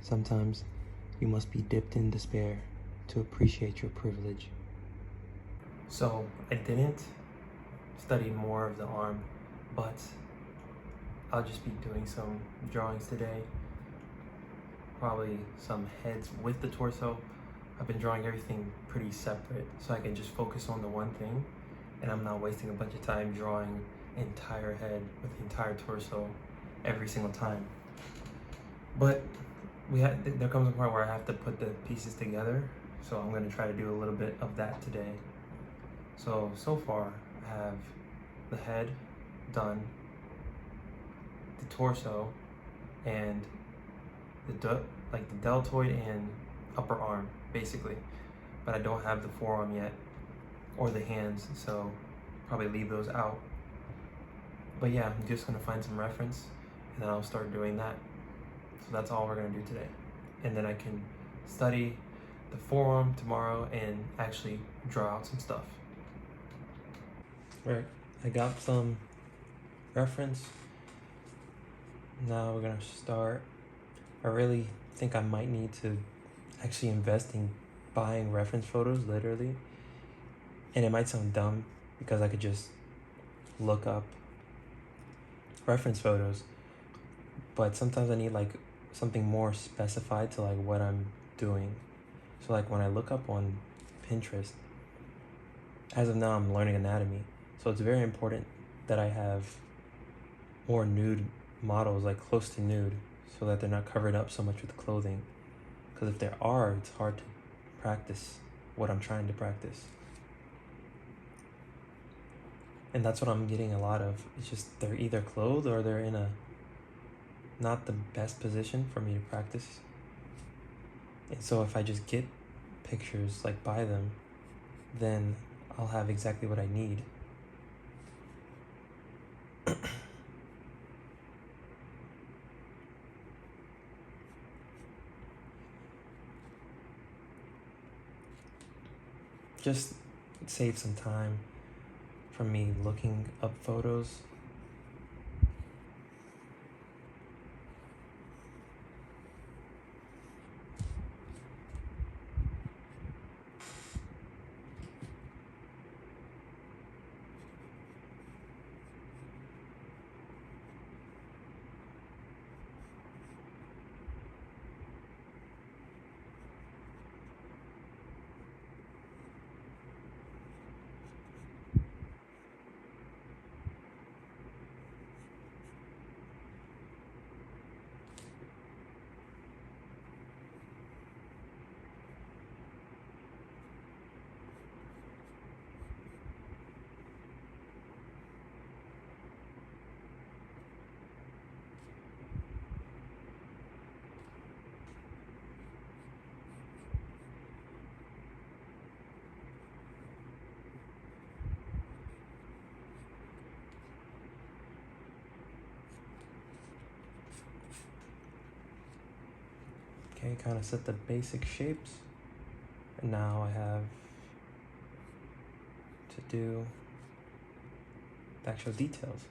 Sometimes you must be dipped in despair to appreciate your privilege. So I didn't study more of the arm, but I'll just be doing some drawings today. Probably some heads with the torso. I've been drawing everything pretty separate so I can just focus on the one thing, and I'm not wasting a bunch of time drawing entire head with the entire torso every single time. But there comes a point where I have to put the pieces together, so I'm going to try to do a little bit of that today. So far I have the head done, the torso, and the deltoid and upper arm basically, but I don't have the forearm yet or the hands, so probably leave those out. But yeah, I'm just gonna find some reference and then I'll start doing that. So that's all we're gonna do today, and then I can study the forearm tomorrow and actually draw out some stuff. Right, I got some reference. Now we're gonna start. I really think I might need to actually invest in buying reference photos, literally. And it might sound dumb because I could just look up reference photos, but sometimes I need like something more specified to like what I'm doing. So like when I look up on Pinterest, as of now I'm learning anatomy, so it's very important that I have more nude models, like close to nude, so that they're not covered up so much with clothing, because if there are, it's hard to practice what I'm trying to practice. And that's what I'm getting a lot of. It's just they're either clothed or they're in a not the best position for me to practice. And so if I just get pictures, like buy them, then I'll have exactly what I need. Just save some time from me looking up photos. Okay, kind of set the basic shapes. And now I have to do the actual details.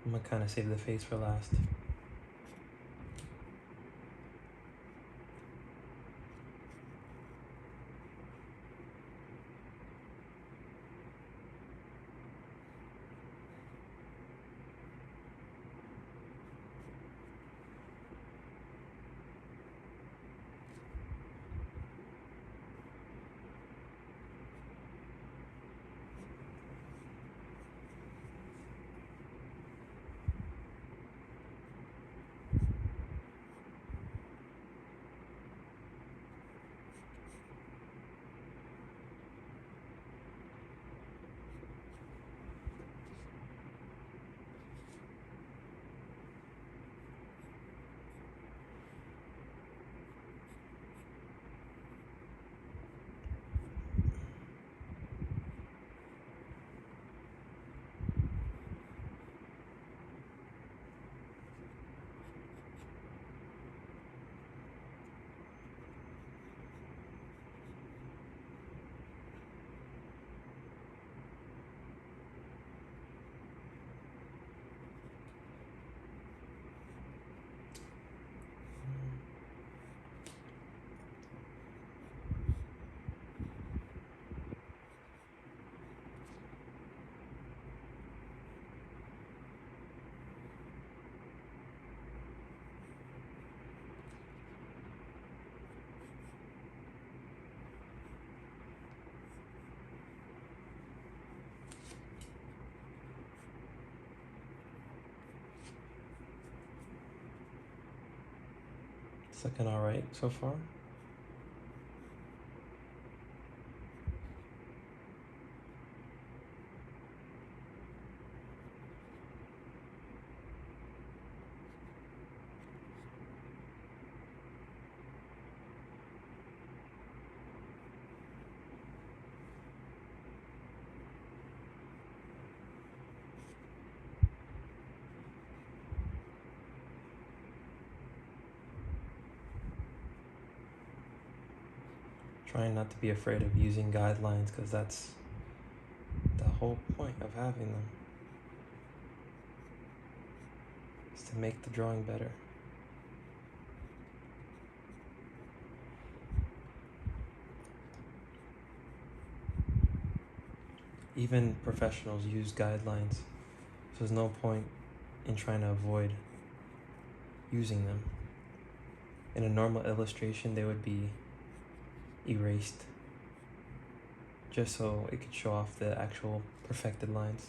I'm gonna kind of save the face for last. It's looking all right so far. Trying not to be afraid of using guidelines, because that's the whole point of having them, is to make the drawing better. Even professionals use guidelines, so there's no point in trying to avoid using them. In a normal illustration, they would be erased just so it could show off the actual perfected lines.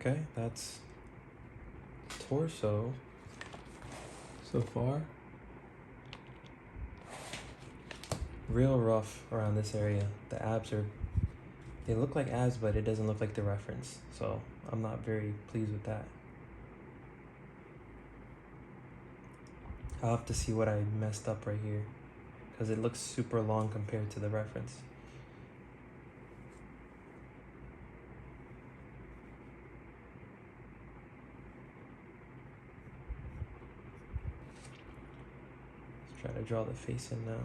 Okay, that's torso so far. Real rough around this area. The abs they look like abs, but it doesn't look like the reference. So I'm not very pleased with that. I'll have to see what I messed up right here, because it looks super long compared to the reference. Let's try to draw the face in now.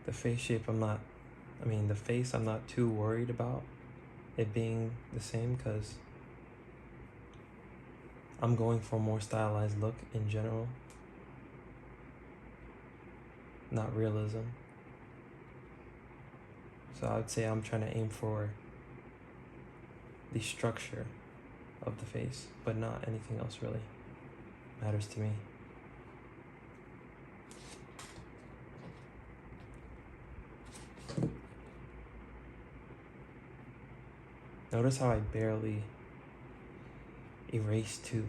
The face shape, the face, I'm not too worried about it being the same, because I'm going for a more stylized look in general, not realism. So I would say I'm trying to aim for the structure of the face, but not anything else really matters to me. Notice how I barely erase too.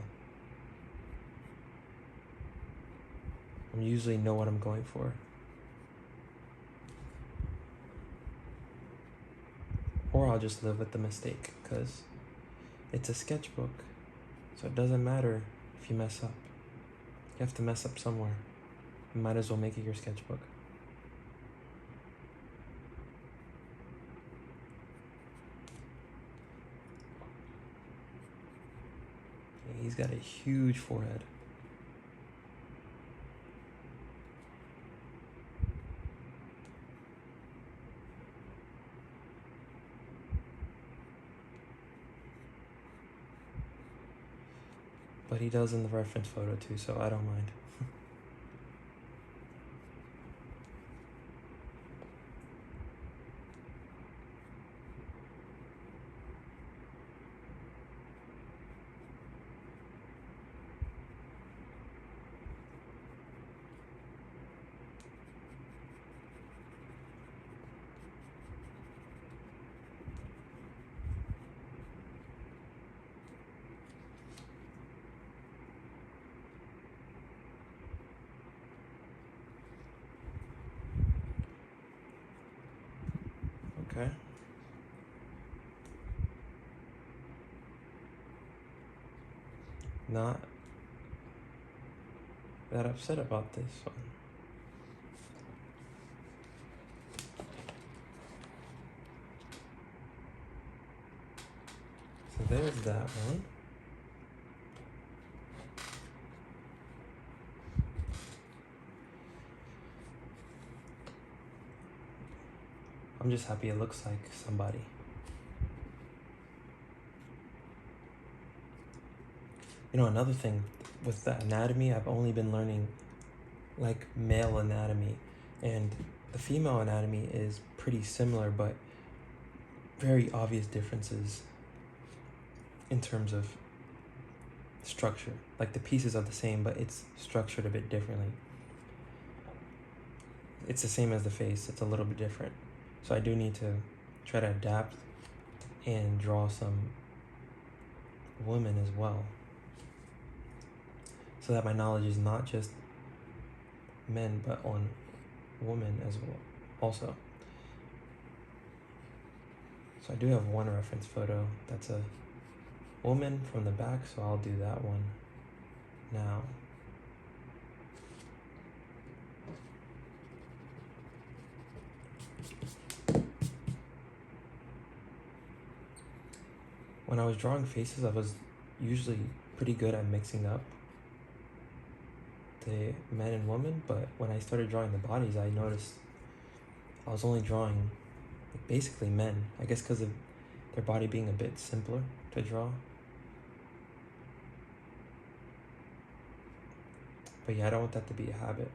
I usually know what I'm going for. Or I'll just live with the mistake, because it's a sketchbook, so it doesn't matter if you mess up. You have to mess up somewhere. You might as well make it your sketchbook. He's got a huge forehead. But he does in the reference photo too, so I don't mind. Okay. Not that upset about this one. So there's that one. I'm just happy it looks like somebody. You know, another thing with the anatomy, I've only been learning like male anatomy, and the female anatomy is pretty similar, but very obvious differences in terms of structure. Like the pieces are the same, but it's structured a bit differently. It's the same as the face, it's a little bit different. So I do need to try to adapt and draw some women as well, so that my knowledge is not just men, but on women as well also. So I do have one reference photo that's a woman from the back, so I'll do that one now. When I was drawing faces, I was usually pretty good at mixing up the men and women, but when I started drawing the bodies, I noticed I was only drawing like basically men. I guess because of their body being a bit simpler to draw. But yeah, I don't want that to be a habit.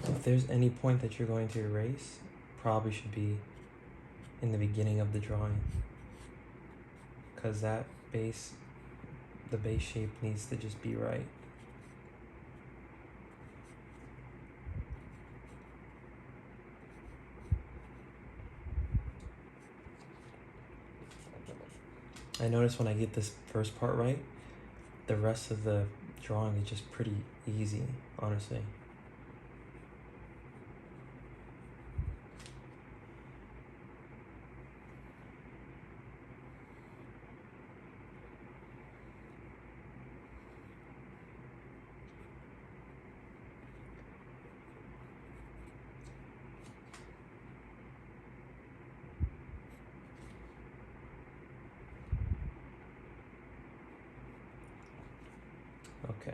If there's any point that you're going to erase, probably should be in the beginning of the drawing, because that base, the base shape needs to just be right. I notice when I get this first part right, the rest of the drawing is just pretty easy, honestly. Okay.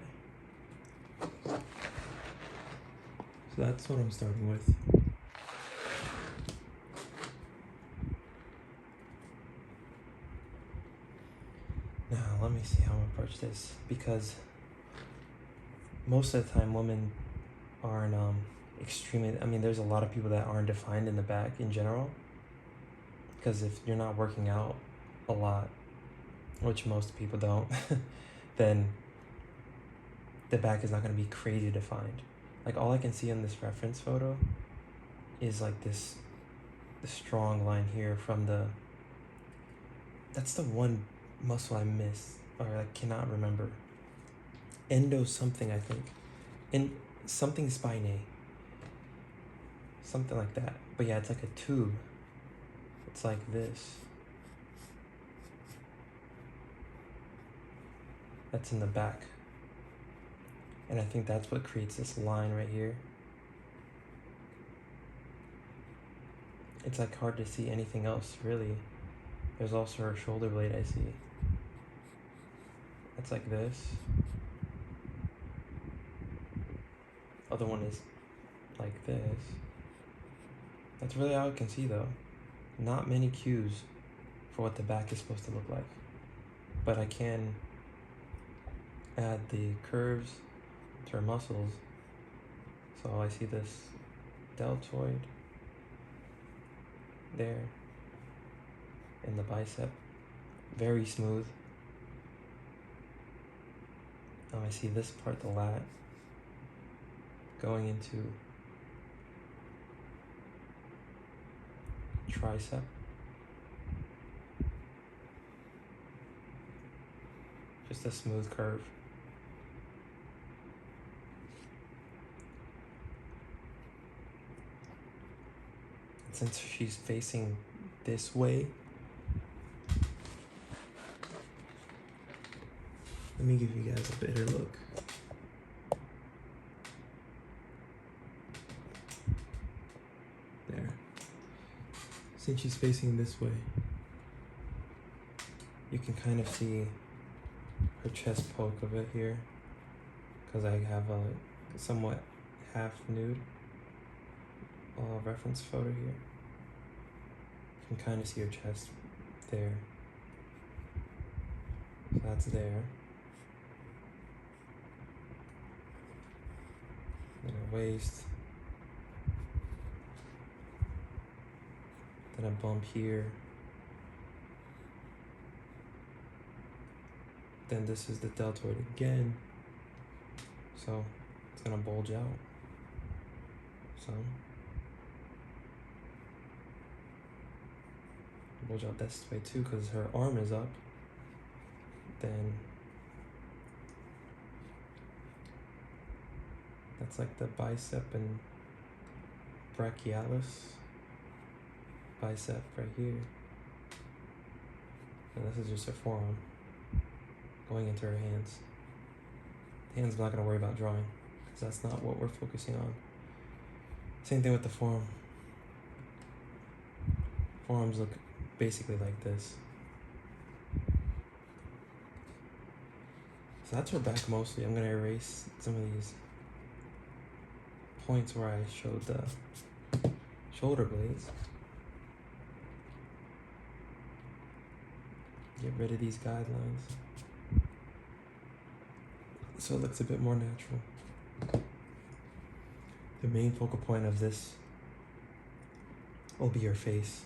So that's what I'm starting with. approach this because most of the time women aren't extremely, I mean, there's a lot of people that aren't defined in the back in general, because if you're not working out a lot, which most people don't, then the back is not going to be crazy defined. Like, all I can see in this reference photo is like the strong line here from that's the one muscle I miss, or I cannot remember. Endo something, I think. In something spinae. Something like that. But yeah, it's like a tube. It's like this. That's in the back. And I think that's what creates this line right here. It's like hard to see anything else, really. There's also her shoulder blade I see. It's like this. Other one is like this. That's really all I can see though. Not many cues for what the back is supposed to look like. But I can add the curves to her muscles. So I see this deltoid there in the bicep, very smooth. I see this part, the lat, going into tricep. Just a smooth curve. Since she's facing this way, let me give you guys a better look. There. Since she's facing this way, you can kind of see her chest poke a bit here, because I have a somewhat half nude reference photo here. You can kind of see her chest there. So that's there. Then her waist. Then a bump here. Then this is the deltoid again. So it's gonna bulge out. So bulge out this way too, because her arm is up. Then that's like the bicep and brachialis. Bicep right here. And this is just her forearm going into her hands. The hands I'm not gonna worry about drawing, because that's not what we're focusing on. Same thing with the forearm. Forearms look basically like this. So that's her back mostly. I'm gonna erase some of these points where I showed the shoulder blades. Get rid of these guidelines so it looks a bit more natural. The main focal point of this will be your face.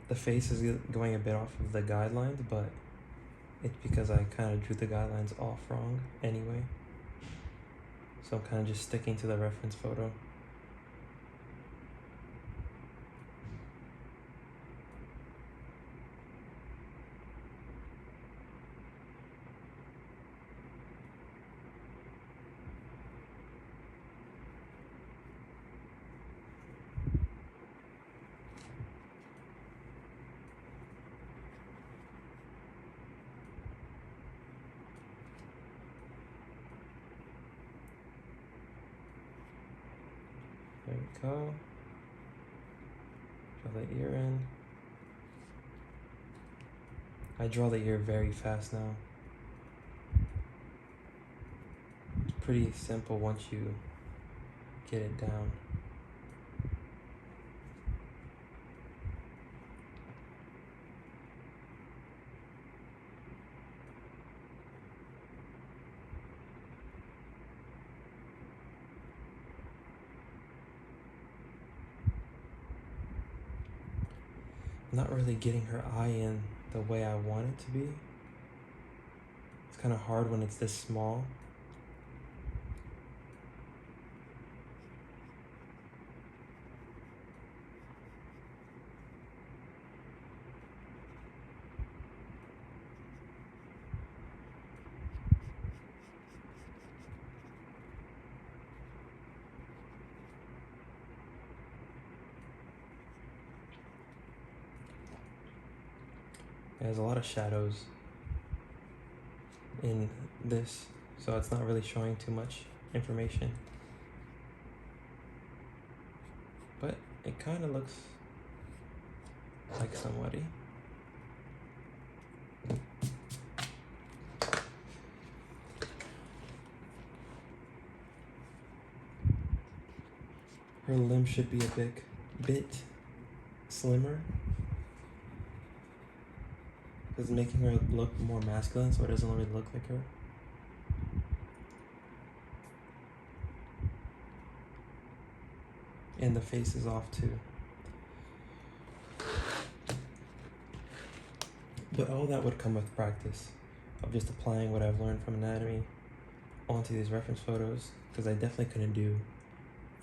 The face is going a bit off of the guidelines, but it's because I kind of drew the guidelines off wrong anyway. So I'm kind of just sticking to the reference photo. we go. Draw the ear in. I draw the ear very fast now. It's pretty simple once you get it down. I'm not really getting her eye in the way I want it to be. It's kind of hard when it's this small. There's a lot of shadows in this, so it's not really showing too much information. But it kind of looks like somebody. Her limb should be a bit slimmer. It's making her look more masculine, so it doesn't really look like her. And the face is off too. But all that would come with practice of just applying what I've learned from anatomy onto these reference photos, because I definitely couldn't do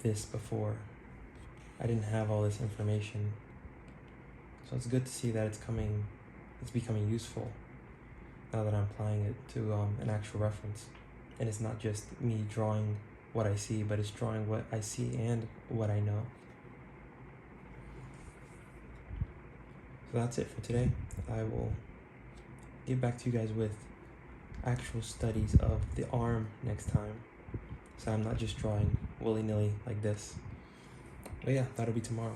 this before. I didn't have all this information. So it's good to see that it's becoming useful now that I'm applying it to an actual reference. And it's not just me drawing what I see, but it's drawing what I see and what I know. So that's it for today. I will get back to you guys with actual studies of the arm next time, so I'm not just drawing willy-nilly like this. But yeah, that'll be tomorrow.